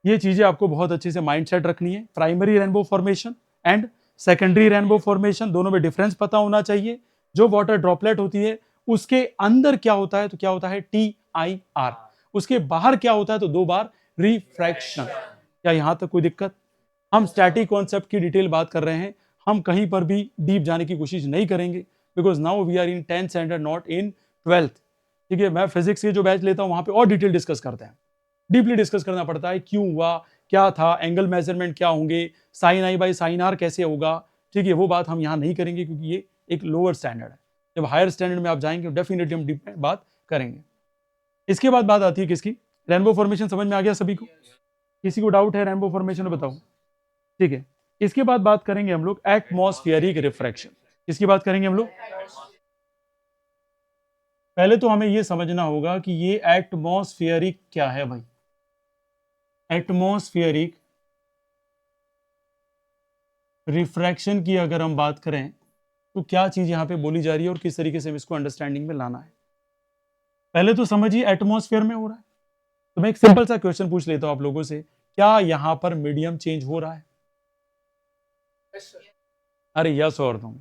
ये चीजें आपको बहुत अच्छे से माइंड सेट रखनी है। Primary rainbow formation and secondary rainbow formation, दोनों में डिफरेंस पता होना चाहिए। जो वाटर ड्रॉपलेट होती है उसके अंदर क्या होता है? तो क्या होता है? TIR। उसके बाहर क्या होता है? तो 2 बार रिफ्रैक्शन। क्या यहां तक कोई दिक्कत? हम स्टैटिक कॉन्सेप्ट की डिटेल बात कर रहे हैं, हम कहीं पर भी डीप जाने की कोशिश नहीं करेंगे, because now we are in 10th standard, not in 12th। ठीक है, मैं फिजिक्स के जो बैच लेता हूं वहां पे और डिटेल डिस्कस करते हैं, डीपली डिस्कस करना पड़ता है, क्यों हुआ, क्या था, एंगल मेजरमेंट क्या होंगे, sine i by sine r कैसे होगा। ठीक है, वो बात हम यहाँ नहीं करेंगे क्योंकि ये एक लोअर स्टैंडर्ड है। जब हायर स्टैंडर्ड में आप जाएंगे डेफिनेटली हम डीप में बात करेंगे। इसके बाद बात आती है किसकी? Rainbow formation. समझ में आ गया सभी को? किसी को डाउट है रेनबो फॉर्मेशन में? बताओ। ठीक है, इसके बाद बात करेंगे हम लोग एटमॉस्फेरिक रिफ्रैक्शन। किसकी बात करेंगे हम लोग? पहले तो हमें यह समझना होगा कि ये एटमॉस्फेरिक क्या है भाई। एटमॉस्फेरिक रिफ्रैक्शन की अगर हम बात करें तो क्या चीज यहां पे बोली जा रही है और किस तरीके से इसको अंडरस्टैंडिंग में लाना है, पहले तो समझिए एटमॉस्फेयर में हो रहा है। तो मैं एक सिंपल सा क्वेश्चन पूछ लेता हूं आप लोगों से, क्या यहां पर मीडियम चेंज हो रहा है? अरे यस और नो?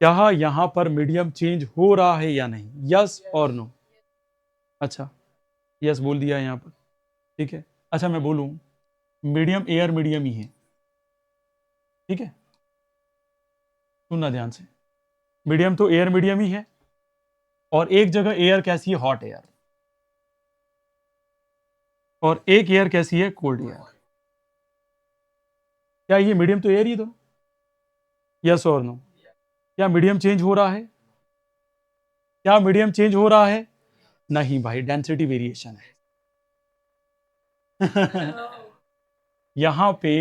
क्या यहां पर मीडियम चेंज हो रहा है या नहीं? यस और नो? अच्छा, यस बोल दिया यहां पर, ठीक है। अच्छा मैं बोलूं, मीडियम एयर मीडियम ही है, ठीक है, सुनना ध्यान से, मीडियम तो एयर मीडियम ही है, और एक जगह एयर कैसी है, हॉट एयर, और एक एयर कैसी है, कोल्ड एयर। क्या ये मीडियम तो एयर ही दो, यस और नो? क्या मीडियम चेंज हो रहा है? क्या मीडियम चेंज हो रहा है? नहीं भाई, डेंसिटी वेरिएशन है। यहां पे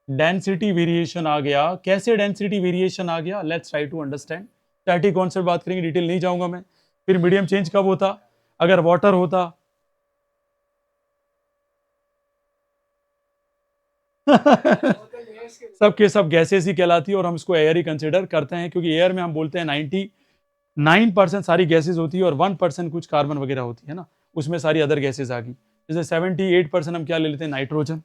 डेंसिटी वेरिएशन आ गया। कैसे डेंसिटी वेरिएशन आ गया? Let's try to understand. Static concept बात करेंगे, डिटेल नहीं जाऊंगा मैं। फिर मीडियम चेंज कब होता? अगर वाटर होता सबके सब गैसेस ही कहलाती है, और हम इसको एयर ही कंसिडर करते हैं, क्योंकि एयर में हम बोलते हैं 99% सारी गैसेज होती है, और 1% कुछ कार्बन वगैरह होती है ना, उसमें सारी अदर गैसेज आ गई। जैसे 78% हम क्या ले लेते हैं, नाइट्रोजन,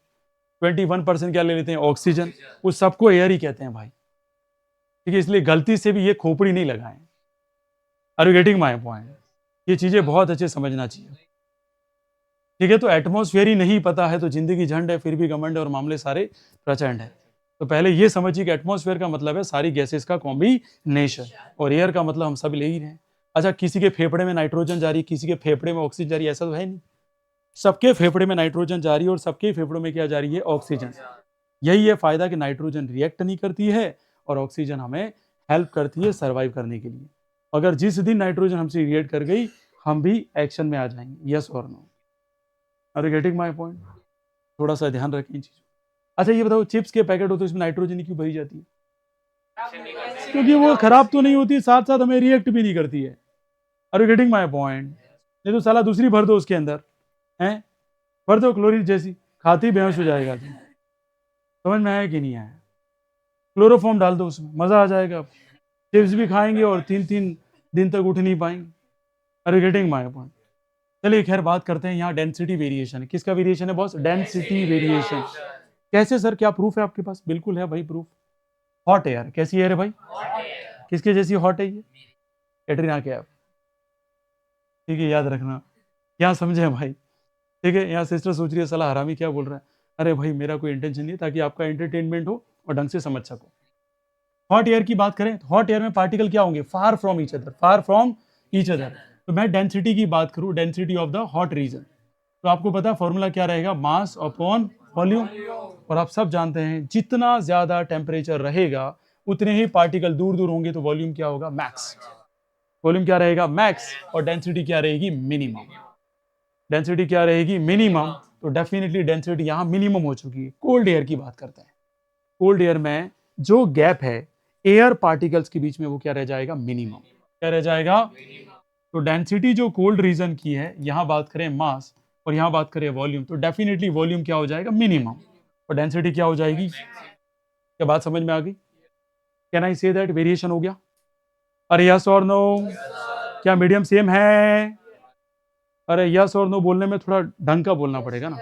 21% क्या ले लेते हैं, ऑक्सीजन, उस सबको एयर ही कहते हैं भाई, ठीक है। इसलिए गलती से भी ये खोपड़ी नहीं लगाएं। Are you getting my point? ये चीजें बहुत अच्छे समझना चाहिए, ठीक है। तो एटमॉस्फेयर ही नहीं पता है तो जिंदगी झंड है, फिर भी घमंड और मामले सारे प्रचंड है। तो पहले ये समझिए कि एटमॉस्फेयर का मतलब है सारी गैसेस का कॉम्बिनेशन, और एयर का मतलब हम सब ले ही रहे हैं। अच्छा, किसी के फेफड़े में नाइट्रोजन जा रही है, किसी के फेफड़े में ऑक्सीजन जा रही है, ऐसा तो है नहीं। सबके फेफड़े में नाइट्रोजन जा रही है, और सबके फेफड़ों में क्या जा रही है, ऑक्सीजन। यही है फायदा कि नाइट्रोजन रिएक्ट नहीं करती है, और ऑक्सीजन हमें हेल्प करती है सर्वाइव करने के लिए। अगर जिस दिन नाइट्रोजन हमसे रिएक्ट कर गई, हम भी एक्शन में आ जाएंगे, यस और no? Are you getting my point? थोड़ा सा ध्यान रखें इन चीजों। अच्छा ये बताओ, चिप्स के पैकेट हो तो इसमें नाइट्रोजन क्यों भरी जाती है? क्योंकि वो खराब तो नहीं होती, साथ साथ हमें रिएक्ट भी नहीं करती है। Are you getting my point? नहीं तो साला दूसरी भर दो उसके अंदर, हैं, भर दो क्लोरीन जैसी, खाती बेहोश हो जाएगा तुम। समझ में आया कि नहीं आया? क्लोरोफॉर्म डाल दो उसमें, मजा आ जाएगा। चिप्स भी खाएंगे और 3-3 दिन तक उठ नहीं पाएंगे। Are you getting my point? चलिए खैर बात करते हैं। यहाँ डेंसिटी वेरिएशन है, किसका वेरिएशन है बॉस? Density variation. कैसे सर, क्या प्रूफ है आपके पास? बिल्कुल है भाई प्रूफ। हॉट एयर, कैसी एयर है भाई? किसके जैसी हॉट है ये? कैटरीना कैफ, ठीक है, याद रखना। क्या समझे भाई? ठीक है। यहाँ सिस्टर सोच रही है साला हरामी क्या बोल रहा है। अरे भाई मेरा कोई इंटेंशन नहीं है, ताकि आपका एंटरटेनमेंट हो और ढंग से समझ सको। हॉट एयर की बात करें तो हॉट एयर में पार्टिकल क्या होंगे? Far from each other, far from each other. तो मैं डेंसिटी की बात करूं, density of the hot reason, तो आपको पता है फॉर्मूला क्या रहेगा? Mass upon volume. और आप सब जानते हैं जितना ज्यादा टेम्परेचर रहेगा उतने ही पार्टिकल दूर दूर होंगे, तो वॉल्यूम क्या होगा? मैक्स। वॉल्यूम क्या रहेगा? मैक्स। और डेंसिटी क्या रहेगी? मिनिमम। डेंसिटी क्या रहेगी? मिनिमम। तो डेफिनेटली डेंसिटी यहाँ मिनिमम हो चुकी है। कोल्ड एयर की बात करते हैं। कोल्ड एयर में जो गैप है एयर पार्टिकल्स के बीच में, वो क्या रह जाएगा? मिनिमम। क्या रह जाएगा? तो डेंसिटी जो कोल्ड रीजन की है, यहां बात करें मास और यहां बात करें वॉल्यूम, तो डेफिनेटली वॉल्यूम क्या हो जाएगा? मिनिमम। और डेंसिटी क्या हो जाएगी? क्या बात समझ में आ गई? Can I say that variation हो गया? अरे यस और नो? क्या मीडियम सेम है? अरे यस और नो बोलने में थोड़ा ढंग का बोलना पड़ेगा ना,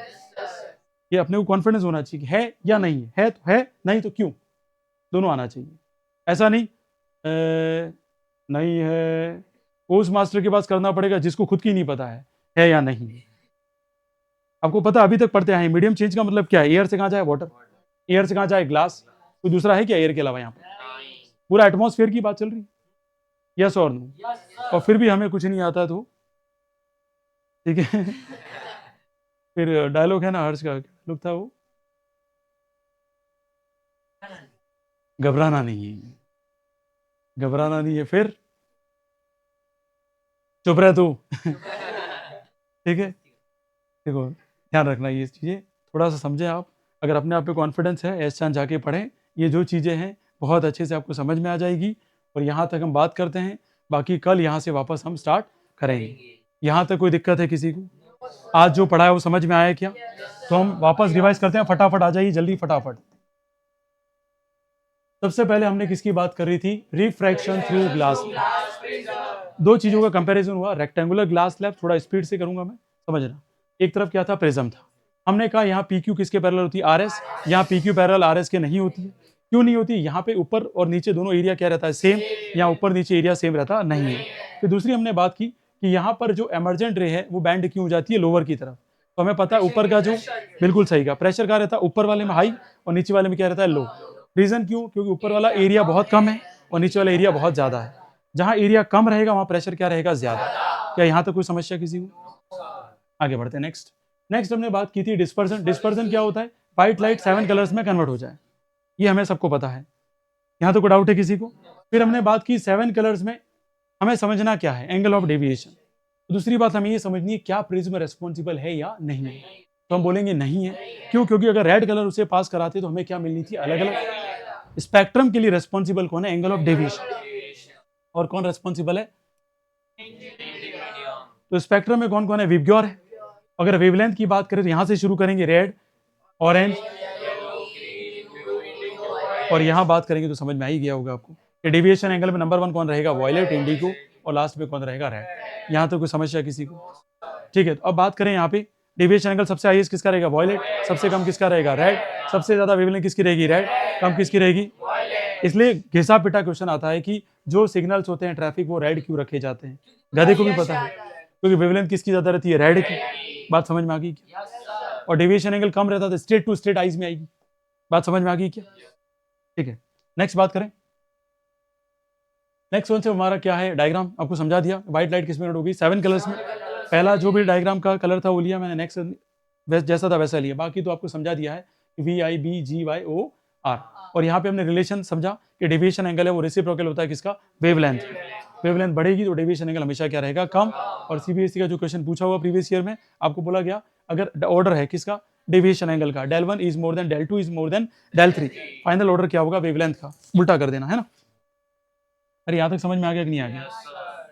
ये अपने को कॉन्फिडेंस होना चाहिए कि है या नहीं है, है तो है, नहीं तो क्यों, दोनों आना चाहिए। ऐसा नहीं नहीं है, वो उस मास्टर के पास करना पड़ेगा जिसको खुद की नहीं पता है या नहीं। आपको पता अभी तक पढ़ते हैं मीडियम चेंज का मतलब क्या है? एयर से कहाँ जाए? वाटर। एयर से कहाँ जाए? ग्लास। कोई दूसरा है क्या एयर के अलावा? यहाँ पर पूरा एटमॉस्फेयर की बात चल रही है, यस और नो? और फिर भी हमें कुछ नहीं आता तो ठीक है। फिर डायलॉग है ना हर्ष का, लुक था वो, घबराना नहीं है, घबराना नहीं है, फिर चुप रहे तू। ठीक है। देखो ध्यान रखना ये चीज़ें, थोड़ा सा समझें आप। अगर अपने आप पे कॉन्फिडेंस है, ऐसा जाके पढ़ें, ये जो चीज़ें हैं बहुत अच्छे से आपको समझ में आ जाएगी। और यहाँ तक हम बात करते हैं, बाकी कल यहाँ से वापस हम स्टार्ट करेंगे। यहाँ तक कोई दिक्कत है किसी को? आज जो पढ़ा है वो समझ में आया क्या? तो हम वापस रिवाइज करते हैं, फटाफट आ जाइए जल्दी फटाफट। सबसे पहले हमने किसकी बात कर रही थी? Refraction through glass. दो चीजों का कंपैरिजन हुआ, रेक्टेंगुलर ग्लास स्लैब, थोड़ा स्पीड से करूंगा मैं, समझना। एक तरफ क्या था? प्रिज्म था। हमने कहा यहाँ पी क्यू किसके पैरेलल होती है? R S. यहाँ P Q parallel R S के नहीं होती है। क्यों नहीं होती? यहाँ पे ऊपर और नीचे दोनों एरिया क्या रहता है? सेम। यहाँ ऊपर नीचे एरिया सेम रहता नहीं है। फिर दूसरी हमने बात की कि यहाँ पर जो एमरजेंट रे है वो बैंड क्यों हो जाती है? लोअर की तरफ। तो हमें पता है ऊपर का जो, बिल्कुल सही का, प्रेशर क्या रहता है ऊपर वाले में हाई और नीचे वाले में क्या रहता है लो। रीजन क्यों? क्योंकि ऊपर वाला एरिया बहुत कम है और नीचे वाला एरिया बहुत ज्यादा है। जहां एरिया कम रहेगा वहां प्रेशर क्या रहेगा? ज्यादा। क्या यहाँ तक कोई समस्या किसी को? आगे बढ़ते हैं। नेक्स्ट हमने बात की थी डिस्पर्जन। डिस्पर्जन क्या होता है? व्हाइट लाइट 7 कलर्स में कन्वर्ट हो जाए, ये हमें सबको पता है। यहाँ तो कोई डाउट है किसी को? फिर हमने बात की 7 कलर्स में हमें समझना क्या है? Angle of deviation. दूसरी बात हमें ये समझनी है क्या प्रिज्म रेस्पॉन्सिबल है या नहीं है। तो हम बोलेंगे नहीं है। क्यों? क्योंकि अगर रेड कलर उसे पास कराते तो हमें क्या मिलनी थी? अलग अलग। स्पेक्ट्रम के लिए रेस्पॉन्सिबल कौन है? Angle of deviation. और कौन रेस्पॉन्सिबल है? तो स्पेक्ट्रम में कौन कौन है? विबग्योर है। अगर वेवलेंथ की बात करें तो यहां से शुरू करेंगे, रेड, ऑरेंज, और यहां बात करेंगे तो समझ में आ ही गया होगा आपको कि डेविएशन एंगल में नंबर 1 कौन रहेगा? वॉयलेट, इंडिगो, और लास्ट में कौन रहेगा? रेड। यहां तो कोई समस्या किसी को? ठीक है, तो अब बात करें यहाँ पे डेविएशन एंगल सबसे हाईएस्ट किसका रहेगा? वॉयलेट। सबसे कम किसका रहेगा? रेड। सबसे ज्यादा वेवलेंथ किसकी रहेगी? रेड। कम किसकी रहेगी? इसलिए घिसा पिटा क्वेश्चन आता है कि जो सिग्नल्स होते हैं ट्रैफिक वो रेड क्यों रखे जाते हैं? गधे को भी पता है, क्योंकि वेवलेंथ किसकी ज्यादा रहती है? रेड की। बात समझ में आ गई क्या? और डेविएशन एंगल कम रहता है स्ट्रेट टू स्ट्रेट आइज में आएगी। बात समझ में आ गई क्या? ठीक है, नेक्स्ट बात करें। नेक्स्ट वन से हमारा क्या है? डायग्राम आपको समझा दिया। व्हाइट लाइट किस में कन्वर्ट होगी? 7 कलर्स में। पहला जो भी डायग्राम का कलर था वो लिया मैंने, नेक्स्ट जैसा था वैसा लिया। बाकी तो आपको समझा दिया है VIBGYOR। और यहाँ पे हमने रिलेशन समझा कि डेविएशन एंगल है वो रेसिप्रोकल होता है किसका? वेवलेंथ। वेवलेंथ बढ़ेगी तो डेविएशन एंगल हमेशा क्या रहेगा? कम। और सीबीएसई का जो क्वेश्चन पूछा हुआ प्रीवियस ईयर में, आपको बोला गया अगर ऑर्डर है किसका? डेविएशन एंगल का, del 1 is more then del 2 is more then del 3, final order क्या होगा? वेवलेंथ का। उल्टा कर देना है ना। अरे यहाँ तक समझ में आ गया कि नहीं आ गया?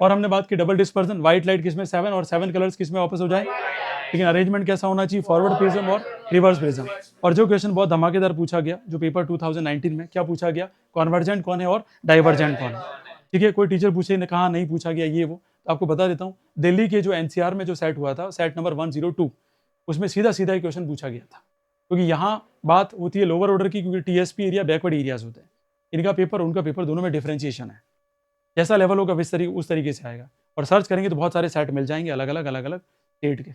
और हमने बात की डबल डिस्पर्जन, व्हाइट लाइट किसमें? 7, और 7 कलर्स किसमें वापस हो जाए? लेकिन अरेंजमेंट कैसा होना चाहिए? फॉरवर्ड प्रिज्म और रिवर्स प्रिज्म। और जो क्वेश्चन बहुत धमाकेदार पूछा गया, जो पेपर 2019 में, क्या पूछा गया? कॉन्वर्जेंट कौन है और डाइवर्जेंट कौन है? ठीक है, कोई टीचर पूछे ने कहा नहीं पूछा गया ये वो, तो आपको बता देता हूँ। दिल्ली के जो एनसीआर में जो सेट हुआ था, सेट नंबर 102, उसमें सीधा सीधा क्वेश्चन पूछा गया था। क्योंकि यहाँ बात होती है लोअर ऑर्डर की, क्योंकि टीएसपी एरिया बैकवर्ड एरियाज होते हैं। इनका पेपर उनका पेपर दोनों में डिफरेंशिएशन है। जैसा लेवल होगा उस तरीके से आएगा। और सर्च करेंगे तो बहुत सारे सेट मिल जाएंगे अलग अलग स्टेट के।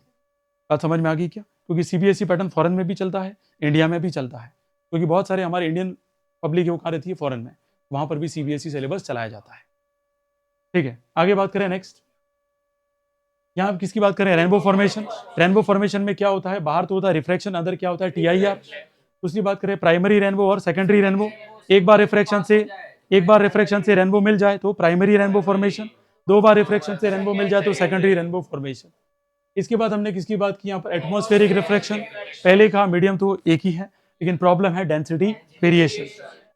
बात समझ में आ गई क्या? क्योंकि सीबीएसई पैटर्न फॉरेन में भी चलता है, इंडिया में भी चलता है। क्योंकि बहुत सारे हमारे इंडियन पब्लिक वो कहाँ रहती है? फॉरेन में। वहां पर भी सीबीएसई सिलेबस चलाया जाता है। ठीक है, आगे बात करें। नेक्स्ट यहाँ किसकी बात करें? Rainbow formation. रेनबो फॉर्मेशन में क्या होता है? बाहर तो होता है रिफ्रैक्शन, अंदर क्या होता है? TIR। दूसरी बात करें प्राइमरी रेनबो और सेकेंडरी रेनबो। एक बार रिफ्रैक्शन से रेनबो मिल जाए तो प्राइमरी रेनबो फॉर्मेशन, 2 बार रिफ्रैक्शन से रेनबो मिल जाए तो सेकेंडरी रेनबो फॉर्मेशन। इसके बाद हमने किसकी बात की यहाँ पर? Atmospheric refraction. पहले कहा मीडियम तो एक ही है, लेकिन प्रॉब्लम है डेंसिटी वेरिएशन।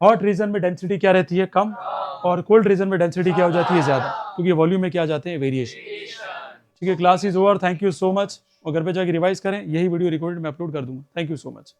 हॉट रीजन में डेंसिटी क्या रहती है? कम। और कोल्ड रीजन में डेंसिटी क्या हो जाती है? ज्यादा, क्योंकि वॉल्यूम में क्या जाते हैं? वेरिएशन। ठीक है, class is over, thank you so much. और घर पे जाके रिवाइज करें, यही वीडियो रिकॉर्डेड मैं अपलोड कर दूंगा। Thank you so much.